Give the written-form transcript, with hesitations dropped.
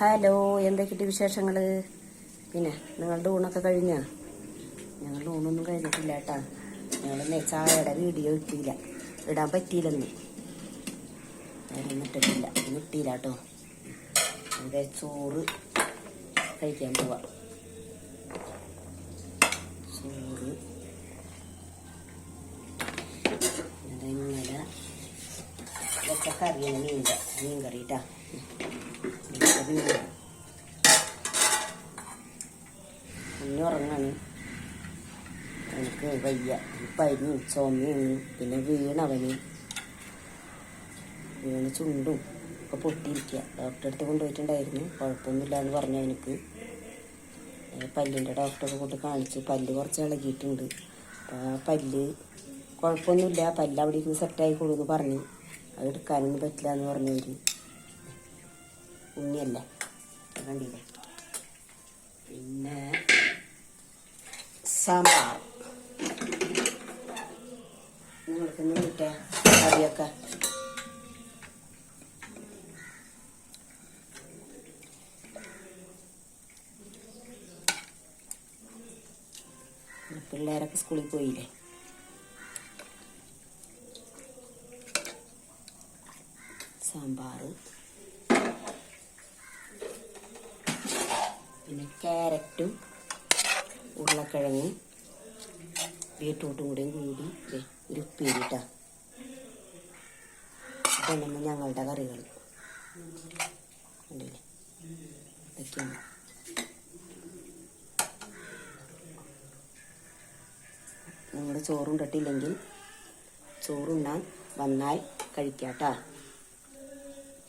Hello, എന്തൊക്കെയുണ്ട് വിശേഷങ്ങൾ? പിന്നെ നിങ്ങളുടെ ഊണൊക്കെ കഴിഞ്ഞോ? ഞങ്ങളുടെ ഊണൊന്നും കഴിഞ്ഞിട്ടില്ല കേട്ടാ. ഞങ്ങൾ ചായയുടെ വീഡിയോ ഇടാൻ പറ്റിയില്ലെന്ന്. ഇട്ടിട്ടില്ല, ഇട്ടില്ല കേട്ടോ. ഇവിടെ ചോറ് കഴിക്കാൻ പോവാ. ചോറ് ഇന്നലെ ഇതൊക്കെ കറിയാണ്, മീൻ കറി കേട്ടാ. കുഞ്ഞു ഉറങ്ങാണ്, എനിക്ക് വയ്യ. പനിയും ചുമയും, പിന്നെ വീണ് ചുണ്ടും ഒക്കെ പൊട്ടിയിരിക്കുക. ഡോക്ടറെ അടുത്ത് കൊണ്ടുപോയിട്ടുണ്ടായിരുന്നു, കുഴപ്പമൊന്നുമില്ല എന്ന് പറഞ്ഞു. എനിക്ക് പല്ലിൻ്റെ ഡോക്ടറെ കൊണ്ട് കാണിച്ചു. പല്ല് കുറച്ച് ഇളകിയിട്ടുണ്ട്. പല്ല് കുഴപ്പമൊന്നുമില്ല, പല്ല് അവിടെ ഇരുന്ന് സെറ്റായിക്കോളൂ എന്ന് പറഞ്ഞു. അത് എടുക്കാനൊന്നും പറ്റില്ല എന്ന് പറഞ്ഞവർ. ഉണ്ണിയല്ല കണ്ടില്ലേ. പിന്നെ സാമ്പാർ നിങ്ങൾക്ക് കിട്ടിയ കറിയൊക്കെ പിള്ളേരൊക്കെ സ്കൂളിൽ പോയില്ലേ. സാമ്പാർ, പിന്നെ ക്യാരറ്റും ഉരുളക്കിഴങ്ങും ബീട്രൂട്ടും കൂടെയും കൂടി ഒരു ഉപ്പേരിട്ടാ. ഇതാണ് ഞങ്ങളുടെ കറികൾ. കണ്ടില്ലേ, ഇതൊക്കെയാണ്. നിങ്ങൾ ചോറുണ്ടിട്ടില്ലെങ്കിൽ ചോറുണ്ണാൻ വന്നാൽ കഴിക്കാട്ടാ.